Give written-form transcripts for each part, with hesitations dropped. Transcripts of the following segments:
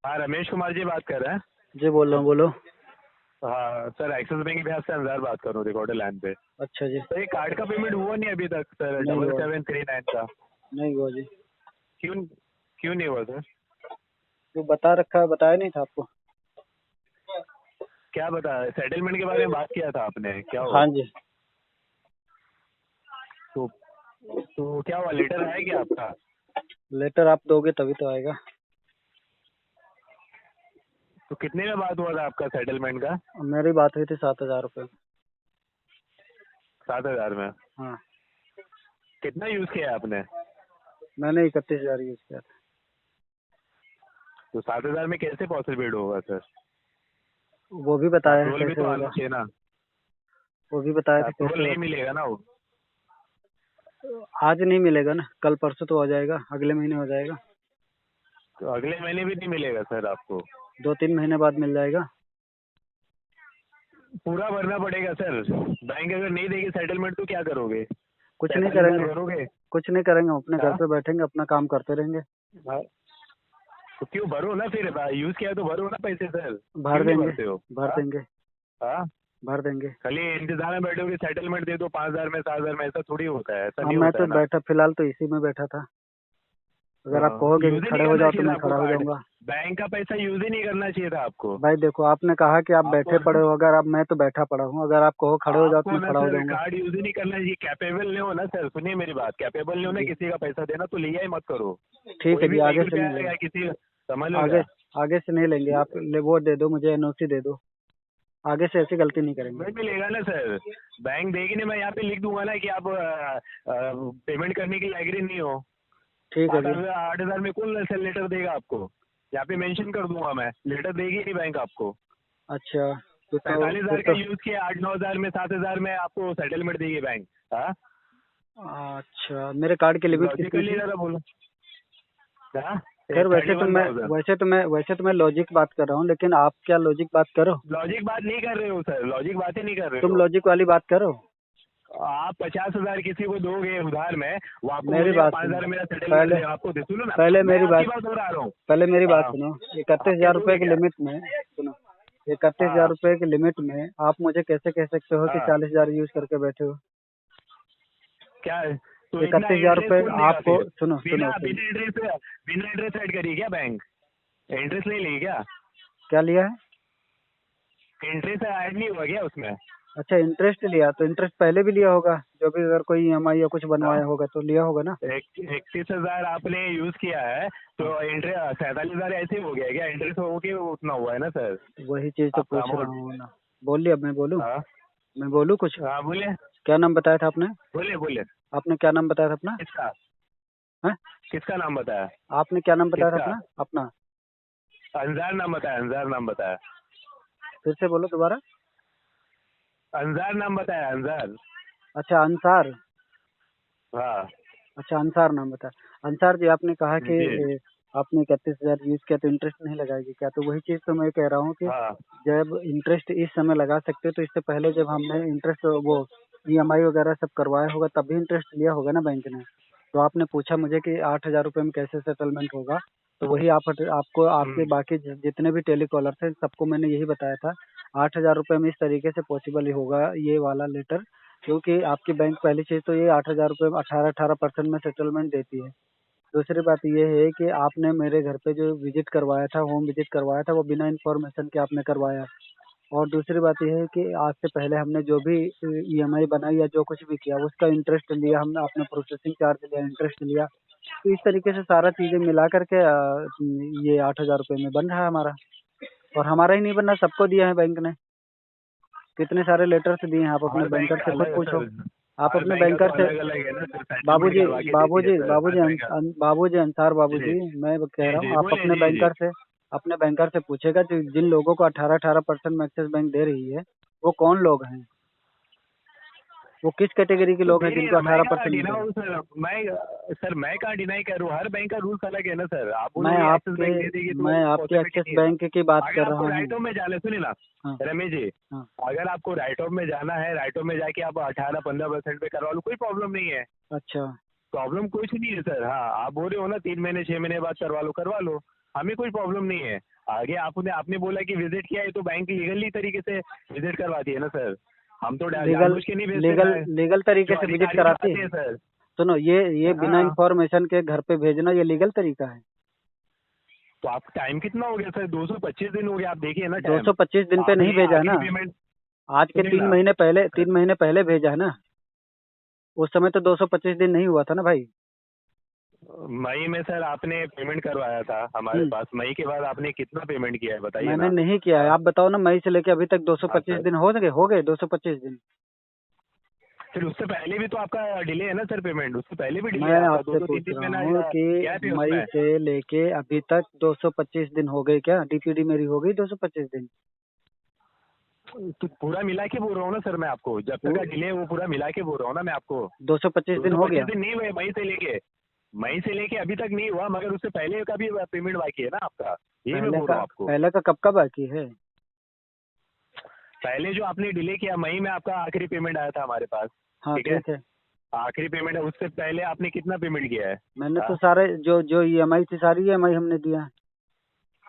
हाँ, रमेश कुमार जी बात कर रहे हैं। जी बोल रहा हूँ, बोलो। हाँ सर, एक्सिस बैंक के बिहाफ से अंजार बात कर रहा हूँ, रिकॉर्डर लाइन पे। अच्छा जी। तो ये कार्ड का पेमेंट हुआ नहीं अभी तक सर, नहीं हुआ। 7739 का। नहीं हुआ जी। क्यों क्यों नहीं हुआ सर? जो बता रखा है, बताया नहीं था आपको? क्या बता, सेटलमेंट के बारे में बात किया था आपने, क्या हुआ? हाँ जी। तो तो क्या हुआ, लेटर आया क्या आपका? लेटर आप दोगे तभी तो आएगा। तो कितने में बात हुआ था आपका सेटलमेंट का? मेरी बात हुई थी 7,000 रुपये। 7000 में? हाँ। कितना यूज किया आपने? मैंने 31,000 यूज किया था। तो 7000 में कैसे पॉसिबल होगा सर? वो भी बताया है अप्रूवल भी कैसे तो आना होगा। चाहिए ना। वो भी बताया था अप्रूवल कैसे नहीं होगा। मिलेगा ना वो। आज नहीं मिलेगा ना, कल परसों तो हो जाएगा, अगले महीने हो जाएगा। तो अगले महीने भी नहीं मिलेगा सर आपको? 2-3 महीने बाद मिल जाएगा। पूरा भरना पड़ेगा सर। बैंक अगर नहीं देगी सेटलमेंट तो क्या करोगे? कुछ नहीं 45,000 करेंगे। भरोगे? कुछ नहीं करेंगे, हम अपने घर हाँ? पे बैठेंगे, अपना काम करते रहेंगे। हाँ, तो क्यों भरो ना फिर, यूज किया तो भरो ना पैसे सर, भर क्यों नहीं देंगे। भरते हो? भर हाँ? देंगे। हाँ? भर देंगे। खाली इंतजार में बैठोगे सेटलमेंट दे दो 5000 में 7000 में, ऐसा थोड़ी होता है, ऐसा हाँ, नहीं मैं होता तो है ना। बैठा, फिलहाल तो इसी में बैठा था। अगर आप हाँ, कहोगे कि यूज ही नहीं खड़े हो करना जाओ तो चाहिए था मैं आपको खड़ा हो कार्ड। जाऊंगा। बैंक का पैसा यूज ही नहीं करना चाहिए था आपको। भाई देखो, आपने कहा कि आप आपको बैठे पड़े हो, अगर आप, मैं तो बैठा पड़ा हूँ, अगर आप कहो खड़े हो जाओ तो आपको मैं ना खड़ा हो सर जाऊंगा। कार्ड यूज ही नहीं करना चाहिए, कैपेबल नहीं हो ना सर, सुनिए मेरी बात, कैपेबल नहीं हो ना जी किसी का पैसा देना तो लिया ही मत करो। ठीक कोई है जी, भी आगे बैंक से रुपया नहीं आएगा लेंगे। किसी, समझ लो आगे क्या। आगे से नहीं लेंगे। आप वो दे दो मुझे, एनओसी दे दो। आगे से ऐसी गलती नहीं करेंगे। नहीं मिलेगा ना सर, बैंक देगी नहीं, मैं यहाँ पे लिख दूंगा ना कि आप पेमेंट करने के लिए एग्री नहीं हो। ठीक है जी। 7,000 8,000 में कौन सर लेटर देगा आपको? यहाँ पे मेंशन कर दूंगा मैं, लेटर देगी नहीं बैंक आपको। अच्छा, पैंतालीस फिर हजार का तो यूज किया, 8-9 हजार में 7,000 में आपको सेटलमेंट देगी बैंक। हाँ, अच्छा, मेरे कार्ड की लिमिट कितनी लॉजिकली थी? जरा बोलो। हाँ, खैर, वैसे तो मैं 31,000। लॉजिक बात कर रहा हूँ, लेकिन आप क्या लॉजिक बात करो? लॉजिक बात नहीं कर रहे हो सर, लॉजिक बात ही नहीं कर रहे तुम हो। लॉजिक वाली बात करो। आप 50,000 किसी को दोगे उधार में, वो आपको मेरी बोलेगा बात सुनो। 5,000 मेरा सेटलमेंट पहले दे, आपको दे, सुनो ना, पहले मैं मेरी आपकी बात बात दोहरा रहा हूँ। पहले मेरी बात हाँ, सुनो। इकतीस आप क्या हजार रुपए दोगे की क्या? लिमिट में सुनो। 31,000 हाँ रुपए की लिमिट में आप मुझे कैसे कह सकते हो कि हाँ, 40,000 यूज करके बैठे हो? क्या है? तो इतना 31,000 इंटरेस्ट रुपए कौन देगा आपको, फिर? सुनो सुनो बिना सुनो। बिना इंटरेस्ट ऐड करिए क्या बैंक? इंटरेस्ट नहीं लेगी क्या? क्या लिया है? इंटरेस्ट ऐड नहीं हुआ क्या उसमें? अच्छा, इंटरेस्ट लिया, तो इंटरेस्ट पहले भी लिया होगा, जो भी अगर कोई ईएमआई या कुछ हाँ, बनवाया होगा तो लिया होगा ना। 31,000 आपने यूज किया है, हाँ, तो इंटरेस्ट 47,000 ऐसे ही हो गया क्या? इंटरेस्ट हो के उतना हुआ है ना सर तो वही चीज तो आपका पूछ रहा अमाउंट। हूँ ना। बोलिए, अब मैं बोलूँ? हाँ मैं बोलूँ कुछ? हाँ, बोलिए क्या नाम बताया था आपने? बोलिए बोलिए। आपने क्या नाम बताया था अपना? किसका? है? किसका नाम बताया? आपने क्या नाम बताया था किसका? अपना अपना? अंजार नाम बताया, अंजार नाम बताया। फिर से बोलो दोबारा। अंजार नाम बताया, अंजार। अच्छा, अंसार। हाँ अच्छा, अंसार नाम बताया। अंसार जी, आपने कहा कि जी। आपने 31,000 यूज किया तो इंटरेस्ट नहीं लगाएगी क्या? तो वही चीज़ तो मैं कह रहा हूँ कि हाँ जब इंटरेस्ट इस समय लगा सकते हो, तो इससे पहले जब हमने इंटरेस्ट वो ईएमआई वगैरह सब करवाया होगा तब भी इंटरेस्ट लिया होगा ना बैंक ने। तो आपने पूछा मुझे कि 8,000 रुपये में कैसे सेटलमेंट होगा, तो वही आपको आपके हम्म, बाकी जितने भी टेलीकॉलर थे सबको मैंने यही बताया था। 8,000 रुपये में इस तरीके से पॉसिबल ही होगा ये वाला लेटर, क्योंकि आपकी बैंक पहली चीज़ तो ये 8,000 रुपये में 18% में सेटलमेंट देती है। दूसरी बात ये है कि आपने मेरे घर पे जो विजिट करवाया था, होम विजिट करवाया था, वो बिना इन्फॉर्मेशन के आपने करवाया। और दूसरी बात ये है कि आज से पहले हमने जो भी ईएमआई बनाई या जो कुछ भी किया उसका इंटरेस्ट लिया हमने, आपने प्रोसेसिंग चार्ज लिया, इंटरेस्ट लिया। तो इस तरीके से सारा चीज़ें मिला करके ये 8,000 रुपये में बन रहा है हमारा। और हमारा ही नहीं बन रहा, सबको दिया है बैंक ने। कितने सारे लेटर्स दिए हैं, आप अपने हर बैंक बैंकर का से खुद अलग है पूछो। सर, आप हर अपने बैंक का तो बैंकर से, अलग अलग है ना सर, सेटलमेंट बाबूजी करवा के देती है बाबूजी सर बाबूजी हर बैंक का। बाबूजी अंसार जी बाबूजी, मैं कह जी रहा जी, हूँ आप बोलिए अपने जी जी। बैंकर से, पूछेगा जो जिन लोगों को 18% में एक्सिस बैंक दे रही है वो कौन लोग हैं, वो किस कैटेगरी के तो लोग हैं दे रही है जिनको ना, मैं कहाँ 18% डिनाई मिलेगा। हूँ सर, मैं कहाँ डिनाई कर रहा हूँ, हर बैंक का रूल्स अलग है ना सर। आप मैं बोलोगे एक्सिस आपके बैंक दे देगी तो मैं आपके पॉसिबिलिटी एक्सिस नहीं है ना। बैंक की बात अगर कर आपको रहा हूँ। राइट ऑफ में जाना है, सुनिए ना हाँ। रमेश जी, हाँ। अगर आपको राइट ऑफ में जाना है, राइट ऑफ में जाके आप 18-15% पे करवा लो, कोई प्रॉब्लम नहीं है। अच्छा। प्रॉब्लम कुछ नहीं है सर। हाँ, आप बोल रहे हो ना 3 महीने 6 महीने बाद करवा लो, करवा लो। हमें कोई प्रॉब्लम नहीं है। आगे आपने बोला कि विजिट किया है तो बैंक लीगली तरीके से विजिट करवाती है ना सर। हम तो लीगल जानबूझ के नहीं भेजते लीगल ना। लीगल तरीके जो से विजिट अधिकारी जो कराती आते है। हैं सर। सुनो, ये बिना हाँ, इंफॉर्मेशन के घर पे भेजना ये लीगल तरीका है? तो आप टाइम कितना हो गया सर? 225 दिन हो गया, आप देखिए ना टाइम। 225 दिन पे नहीं आपने भेजा है आखिरी ना, पेमेंट आज के सुनिए ना। 3 महीने पहले भेजा है ना। उस समय तो 225 दिन नहीं हुआ था ना भाई। मई में सर आपने पेमेंट करवाया था हमारे हम्म पास। मई के बाद आपने कितना पेमेंट किया है बताइए मैंने ना। नहीं किया है, आप बताओ ना, मई से लेके अभी तक हाँ 225 सर। दिन हो गए 225 दिन। फिर उससे पहले भी तो आपका डिले है ना सर पेमेंट। उससे पहले भी डिले मैं है आपका, दो आपसे दो तीन पूछ तीन रहा महीना हूँ कि गैप है मई उसमें। से लेके अभी तक 225 दिन हो गए क्या? डीपीडी मेरी हो गई 225 दिन? तो पूरा मिला के बोल रहा हूँ ना सर मैं आपको, जब तक का डिले है वो पूरा मिला के बोल रहा हूँ ना मैं आपको। 225 दो दिन सौ हो पच्चीस गया? दिन नहीं हुए मई से लेके अभी तक नहीं हुआ, मगर उससे पहले का भी पेमेंट बाकी है ना आपका। यही मैं बोल रहा हूँ आपको। पहले का कब का बाकी है? पहले जो आपने डिले किया मई में, आपका आखिरी पेमेंट आया था हमारे पास। हाँ ठीक है। ठीक है। आखिरी पेमेंट है, उससे पहले आपने कितना पेमेंट किया है? मैंने तो हाँ? सारे जो जो ईएमआई थी सारी ईएमआई हमने दिया है,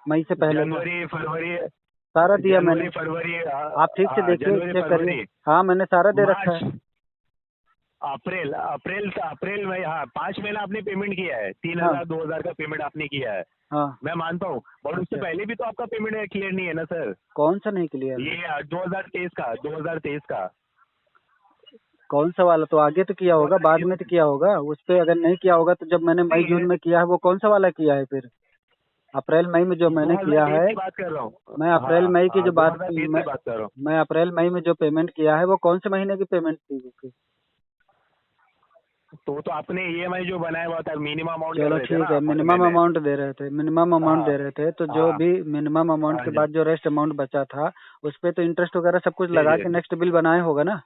मई से पहले का जनवरी फरवरी। सारा दिया मैंने। जनवरी फरवरी आप ठीक से हाँ, देखिए, जनवरी चेक करिए। फरवरी हाँ मैंने सारा दे रखा है। मार्च अप्रैल अप्रैल अप्रैल में, हाँ 5 महीना आपने पेमेंट किया है। 3,000 हाँ 2,000 का पेमेंट आपने किया है। हाँ। मैं मानता हूँ, और उससे अच्छा, पहले भी तो आपका पेमेंट क्लियर नहीं है ना सर। कौन सा नहीं क्लियर है? ये 2023 का कौन सा वाला? तो आगे तो किया होगा, बाद में तो किया होगा। उस पे अगर नहीं किया होगा तो जब मैंने मई नहीं जून है। में किया है वो कौन सा वाला किया है फिर? अप्रैल मई में जो मैंने किया 2023 है, की बात कर रहा हूँ। मैं अप्रैल हाँ मई की हाँ, जो बात 2023 मैं की बात कर रहा हूँ। मैं अप्रैल मई में जो पेमेंट किया है वो कौन से महीने की पेमेंट थी वो फिर? तो आपने ईएमआई जो बनाया हुआ था, मिनिमम अमाउंट कर चलो रहे थे ना ठीक है, हर मिनिमम महीने। अमाउंट दे रहे थे, मिनिमम अमाउंट हाँ दे रहे थे, तो जो हाँ भी मिनिमम अमाउंट हाँ के जी बाद जो रेस्ट अमाउंट बचा था उस पे तो इंटरेस्ट वगैरह सब कुछ जी लगा जी। के नेक्स्ट बिल बनाए होगा ना।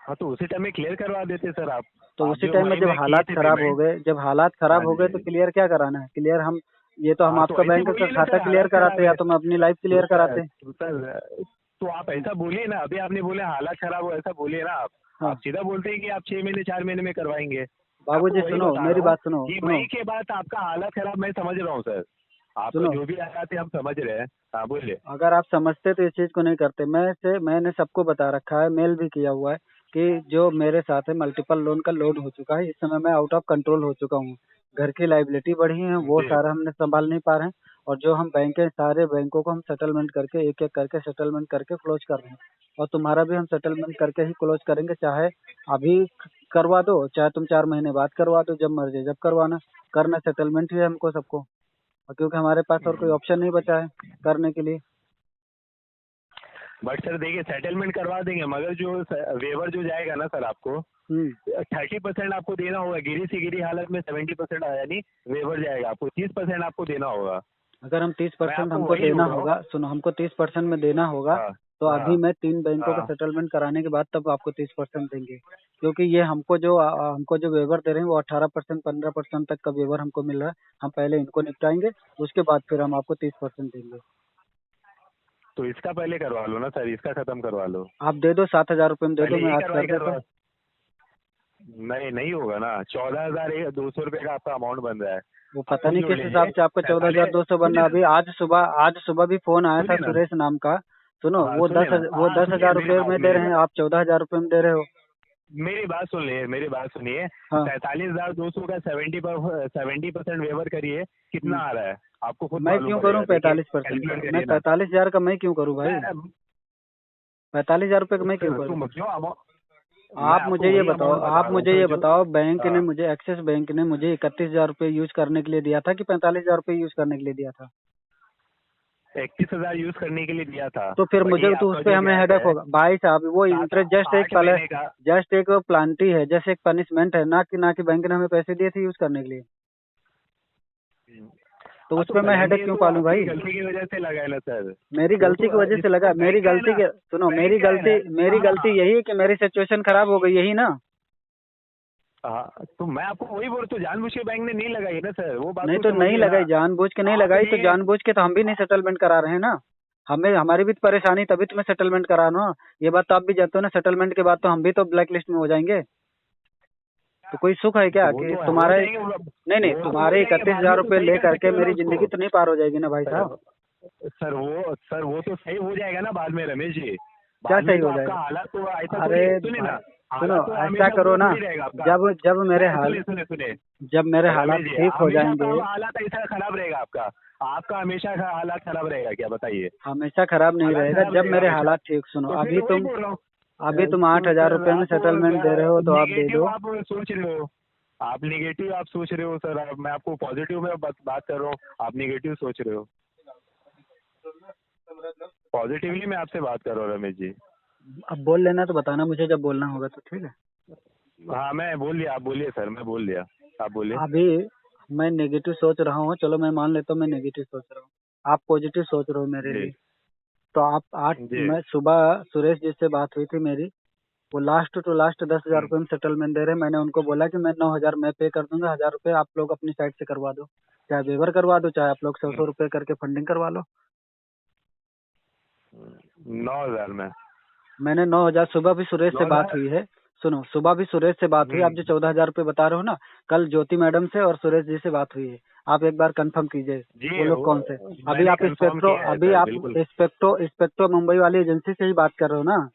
हाँ तो उसी टाइम में क्लियर करवा देते सर आप। तो आप उसी जो टाइम में मई जब में किए हालात थे खराब हो पेमेंट। गए, जब हालात खराब हाँ हो गए तो जी। क्लियर क्या कराना है? क्लियर हम ये तो हम हाँ तो आपका ऐसे बैंक का बोलिए ना खाता सर, क्लियर हालात खराब कराते या है। तो मैं अपनी लाइफ तो क्लियर सर कराते। तो सर तो आप ऐसा बोलिए ना, अभी आपने बोले हालात खराब हो, ऐसा बोलिए ना आप। हाँ आप सीधा बोलते हैं कि आप 6 महीने 4 महीने में करवाएंगे। मैं आपको बाबूजी वही सुनो, बता मेरी रहा हूँ बात सुनो कि सुनो मई के बाद आपका हालत खराब, मैं समझ रहा हूँ सर। आपका सुनो। जो भी हालात है हम समझ रहे हैं। हाँ बोलिए। अगर आप समझते तो इस चीज को नहीं करते। मैंने सबको बता रखा है, मेल भी किया हुआ है कि जो मेरे साथ है मल्टीपल लोन का लोड हो चुका है। इस समय मैं आउट ऑफ कंट्रोल हो चुका हूँ। घर की लाइबिलिटी बढ़ी है, वो जी सारा हमने संभाल नहीं पा रहे हैं। और जो हम बैंक है सारे बैंकों को हम सेटलमेंट करके एक एक करके सेटलमेंट करके क्लोज कर रहे हैं। और तुम्हारा भी हम सेटलमेंट करके ही क्लोज करेंगे, चाहे अभी करवा दो, चाहे तुम 4 महीने बाद करवा दो, जब मर्जी जब करवाना। करना सेटलमेंट ही है हमको सबको, और क्योंकि हमारे पास और कोई ऑप्शन नहीं बचा है करने के लिए। बट सर देखिए, सेटलमेंट करवा देंगे, मगर जो वेवर जो जाएगा ना सर आपको, हम्म 30% आपको देना होगा। गिरी से गिरी हालत में 70% यानी वेवर जाएगा, आपको 30% आपको देना होगा। अगर हम तीस मैं परसेंट आपको हमको वही देना बोल रहा हूँ। होगा, सुनो, हमको 30% में देना होगा, हाँ तो अभी हाँ मैं 3 बैंकों का हाँ। सेटलमेंट कराने के बाद तब आपको 30% देंगे। क्योंकि ये हमको जो वेवर दे रहे हैं वो 18% 15% तक का वेवर हमको मिल रहा है। हम पहले इनको निपटाएंगे, उसके बाद फिर हम आपको 30% देंगे। तो इसका पहले करवा लो ना सर, इसका खत्म करवा लो। आप दे दो, 7,000 रुपये में दे दो, पहले मैं यही आज करवाई कर देता। करवा। नहीं नहीं होगा ना, 14,200 रुपये का आपका अमाउंट बन रहा है। वो आप पता खुद नहीं जोड़ किस हिसाब लीजिए। से आपका 14,200 बन रहा है। सुनिए अभी आज सुबह भी फोन आया था सुनिए ना। सुरेश नाम का। सुनो, हाँ सुनिए ना, वो हाँ दस सुनिए हजार मेरी रुपये बात, में दे रहे हैं, आप 14,000 रुपये में दे रहे हो। मेरी बात सुनिए। हाँ 43,200 का 70% वेवर करिए, कितना हम्म। आ रहा है आपको खुद मैं मालूम क्यों करूं पड़ेगा। देखिए 45% का? कैलकुलेट मैं करिए ना। 45,000 का मैं क्यों करूं भाई? मैं 45,000 रुपये का मैं क्यों करूं? तुम क्यों मैं आपको वही अमाउंट बता आप रहा हूँ मुझे सर ये जो। बताओ, बैंक ने हाँ, मुझे, एक्सिस बैंक ने मुझे 31,000 रुपये यूज करने के लिए दिया था कि 45,000 रुपये यूज करने के लिए दिया था? 31,000 यूज करने के लिए दिया था। तो फिर बट ये मुझे तो उस आपका पे जो हमें गैप हेडेक है होगा भाई साहब। वो सात इंटरेस्ट आठ महीने का। जस्ट एक प्लांटी है, जैसे एक पनिशमेंट है, ना कि बैंक ने हमें पैसे दिए थे यूज करने के लिए। तो हाँ उस तो पे मैं हेडेक पेनल्टी क्यों तो पालूं आपकी भाई? गलती की वजह से लगा है ना सर। मेरी वो गलती की तो वजह से जिस लगा, मेरी बैंक का है गलती ना, के सुनो, बैंक का है ना। मेरी गलती हाँ यही है कि मेरी सिचुएशन खराब हो गई, यही ना। हाँ, तो मैं आपको वही बोल, तो जानबूझ के बैंक ने नहीं लगाई ना सर, वो बात नहीं को तो नहीं समझिए ना। लगाई, जानबूझ के नहीं लगाई, तो आपने जानबूझ के तो हम भी नहीं सेटलमेंट करा रहे हैं ना। हमें हमारी भी तो परेशानी, तभी तो मैं सेटलमेंट करा रहा हूँ ना। ये बात तो आप भी जानते हो ना, सेटलमेंट के बाद तो हम भी तो ब्लैक लिस्ट में हो जाएंगे। तो कोई सुख है क्या वो कि तो हो तुम्हारे, जाएंगे नहीं नहीं, वो तो हो तुम्हारे जाएंगे, 31,000 बाद में तो रुपये सही ले कर करके देंगे ना मेरी जिंदगी उसको। तो नहीं पार हो जाएगी ना भाई साहब। सर वो तो सही हो जाएगा ना बाद में रमेश जी। क्या बाद में सही तो हो आपका जाएगा? हालात तो ऐसा अरे थोड़ी, सुनिए भाई ना, सुनो, हालात तो ऐसा हमेशा करो बुरा ना, थोड़ी रहेगा आपका। जब जब मेरे मैं हाल सुने जब मेरे हालात रमेश जी, ठीक हो हमेशा जाएंगे। आपका हालात ऐसा खराब रहेगा आपका? आपका हमेशा का हालात खराब रहेगा क्या, बताइए? हमेशा खराब नहीं हालात रहेगा खराब जब रहेगा मेरे हमेशा। हालात ठीक, सुनो, तो फिर वही बोल रहा हूँ। अभी तुम तो 8,000 सर रुपये में आप सेटलमेंट दे रहे हो तो आप दे निगेटिव दो। आप सोच रहे हो, आप निगेटिव आप सोच रहे हो सर। मैं आपको पॉजिटिव में बात कर रहा हूँ, आप निगेटिव सोच रहे हो। पॉजिटिवली मैं आपसे बात कर रहा हूँ रमेश जी। अब बोल लेना तो बताना मुझे जब बोलना होगा तो, ठीक है। हाँ मैं बोल लिया, आप बोलिए सर, मैं बोल लिया, आप बोलिए। अभी मैं नेगेटिव सोच रहा हूँ, चलो मैं मान लेता हूँ मैं नेगेटिव सोच रहा हूँ, आप पॉजिटिव सोच रहे हो मेरे जी लिए। तो आप जी। मैं सुबह सुरेश जी से बात हुई थी मेरी, वो लास्ट टू लास्ट 10,000 रुपये में सेटलमेंट दे रहे हैं। मैंने उनको बोला कि मैं 9,000 मैं पे कर दूंगा, 1,000 रुपये आप लोग अपनी साइड से करवा दो, चाहे वेवर करवा दो, चाहे आप लोग 100 रुपये करके फंडिंग करवा लो। 9,000 में? मैंने 9,000, सुबह भी सुरेश से बात 9,000। हुई है, सुनो, सुबह भी सुरेश से बात हुई। आप जो 14,000 रुपये बता रहे हो ना, कल ज्योति मैडम से और सुरेश जी से बात हुई है। आप एक बार कंफर्म कीजिए जी वो लोग कौन से। अभी मैंने आप कंफर्म स्पेक्ट्रो किया है अभी सर, आप बिल्कुल। स्पेक्ट्रो मुंबई वाली एजेंसी से ही बात कर रहे हो ना?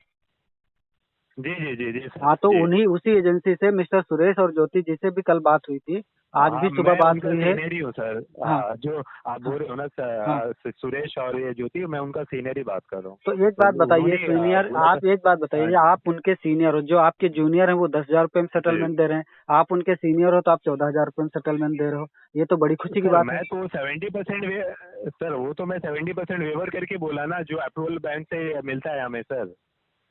जी जी जी जी सर हाँ, तो जी। उन्हीं उसी एजेंसी से मिस्टर सुरेश और ज्योति जी से भी कल बात हुई थी, आज भी हाँ सुबह मैं बात उनका हुई है। सीनियर ही हूँ सर। हाँ हाँ जो आप हाँ बोल रहे हो ना हाँ। सुरेश और ये ज्योति, मैं उनका सीनियर ही बात कर रहा हूँ। तो एक तो बात बताइए, उन्होंने सीनियर, बोला था। आप एक बात बताइए, आप उनके सीनियर हो, जो आपके जूनियर हैं वो 10,000 रुपये में जी सेटलमेंट दे रहे हैं, आप उनके सीनियर हो तो आप 14,000 रुपये में सेटलमेंट दे रहे हो, ये तो बड़ी खुशी की सर, बात है। मैं तो 70% सर वो तो मैं 70% वेवर करके बोला ना, जो अप्रूवल बैंक से मिलता है हमें सर।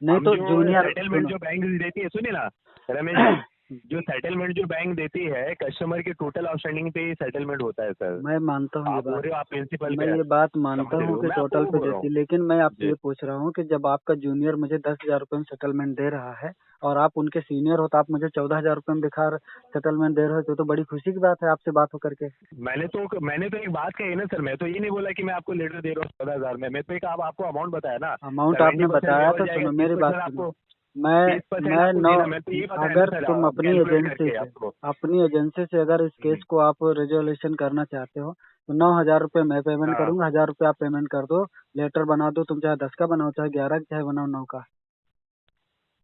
नहीं हम तो जो जूनियर, सेटलमेंट सुनो जो बैंक देती है, सुनिए ना रमेश जी, जो सेटलमेंट जो बैंक देती है कस्टमर के टोटल आउटस्टैंडिंग पे ही सेटलमेंट होता है सर। मैं मानता हूँ ये आप बोल बात, रहे हो आप प्रिंसिपल मैं पे ये बात मानता समझ रहे हूँ हो, कि मैं आपको टोटल वो पे बोल रहा देती, हूँ। लेकिन मैं आपसे जी ये पूछ रहा हूँ कि जब आपका जूनियर मुझे 10,000 रुपये में सेटलमेंट दे रहा है और आप उनके सीनियर हो तो आप मुझे 14,000 रुपये में दिखा सेटलमेंट दे रहे हो, तो बड़ी खुशी की बात है आपसे बात होकर के। मैंने तो एक बात कही ना सर, मैं तो ये नहीं बोला कि मैं आपको लेटर दे रहा हूँ 14,000 में। मैं तो एक आपको अमाउंट बताया ना। अमाउंट आपने 70% बताया वेवर तो जाएगा, सुनो मेरी बात 30% सुनो, आपको, मैं 30% मैं आपको नौ देना। मैं तो ये बताया ना अगर सर, तुम अपनी कैलकुलेट एजेंसी करके से आपको। अगर इस केस को आप रेजोल्यूशन करना चाहते हो तो 9,000 रुपये मैं पेमेंट हाँ करूंगा, 1,000 रुपये आप पेमेंट कर दो, लेटर बना दो, तुम चाहे 10 का बनाओ, चाहे 11 का, चाहे बनाओ 9 का,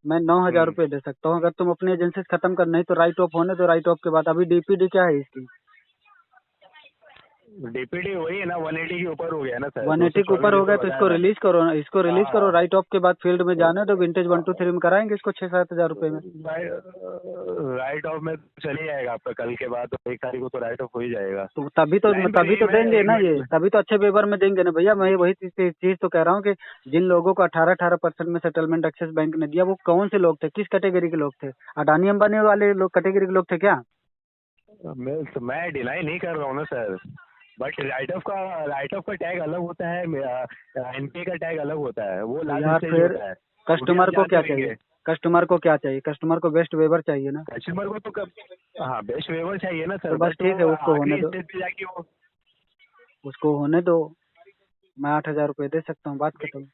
मैं 9,000 हम्म। रुपये दे सकता हूँ। अगर तुम अपनी एजेंसी से खत्म कर, नहीं तो राइट ऑफ होने, तो राइट ऑफ के बाद अभी डीपीडी क्या है इसकी? डीपीडी वही है ना, 180 के ऊपर हो गया ना सर, 180 के 224 ऊपर हो जैसे गया तो बताया इसको मैंने। रिलीज करो ना, इसको रिलीज करो, हाँ राइट ऑफ के बाद फील्ड में जाने दो, विंटेज 123 में कराएंगे इसको 6-7 हजार रुपये में। राइट ऑफ में चले जाएगा आपका, कल के बाद 1 तारीख को तो राइट ऑफ हो ही जाएगा। तो तभी तो लाइन पे तभी रहिए, तो मैं देंगे 1 ना, मिनट ये में। तभी तो अच्छे पेपर में देंगे ना भैया। मैं वही चीज तो कह रहा हूँ कि जिन लोगों को 18% में सेटलमेंट एक्सिस बैंक ने दिया, वो कौन से लोग थे, किस कैटेगरी के लोग थे? अडानी अंबानी वाले लोग कैटेगरी के लोग थे क्या? मैं डिनाई नहीं कर रहा हूँ ना सर, बट राइट ऑफ का टैग अलग होता है, एनपीए का टैग अलग होता है, वो तो लास्ट यार स्टेज फिर होता है। वो भी आप कस्टमर को जानते क्या होंगे। चाहिए? कस्टमर को क्या चाहिए? कस्टमर को बेस्ट वेबर चाहिए ना। कस्टमर को तो हाँ बेस्ट वेवर चाहिए ना तो सर, बस बट ठीक वो है, उसको होने आखिरी दो, स्टेज पे जाके वो। उसको होने दो। मैं 8,000 रुपये दे सकता हूँ, बात खत्म।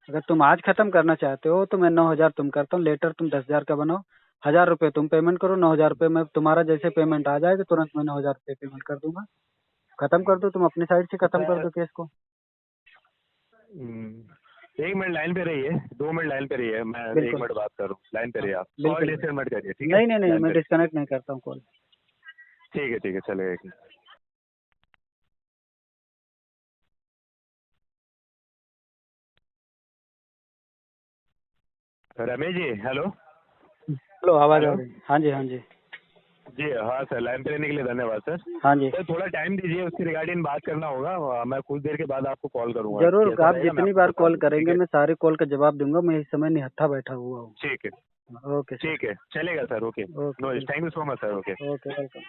अगर तुम आज खत्म करना चाहते हो तो मैं 9,000 तुम करता हूँ, लेटर तुम 10,000 का बनाओ, 1,000 रुपये तुम पेमेंट करो, 9,000 रुपये में तुम्हारा जैसे पेमेंट आ जाएगा तुरंत मैं 9,000 रुपये पेमेंट कर दूंगा। खत्म कर दो, तुम अपनी साइड से तो खत्म कर सर दो केस को। 1 मिनट लाइन पे रहिए, 2 मिनट लाइन पे रहिए, मैं 1 बिल्कुल। मिनट बात करूँ, लाइन पे हाँ, रहिए आप, कॉल बिल्कुल। डिस्कनेक्ट मत करिए, ठीक है, नहीं नहीं नहीं, लाइन मैं पे रहिए। डिस्कनेक्ट नहीं करता हूँ कॉल। ठीक है चलेगा, 1 minute. Ramesh ji hello. Hello, आवाज़ आ हेलो। रही है? हाँ जी हाँ जी। जी हाँ सर, लाइन पे रहने के लिए धन्यवाद सर। हाँ जी, सर थोड़ा टाइम दीजिए, उसके रिगार्डिंग बात करना होगा, मैं कुछ देर के बाद आपको कॉल करूंगा, जरूर, कैसा आप रहेगा मैं जितनी आपको बार बता कॉल दूँ, ठीक करेंगे है। मैं सारे कॉल का जवाब दूंगा, मैं इस समय निहत्था बैठा हुआ हूँ। ठीक है ओके सर। ठीक है, चलेगा sir, okay. Okay, no thank you so much sir, okay. Okay, welcome.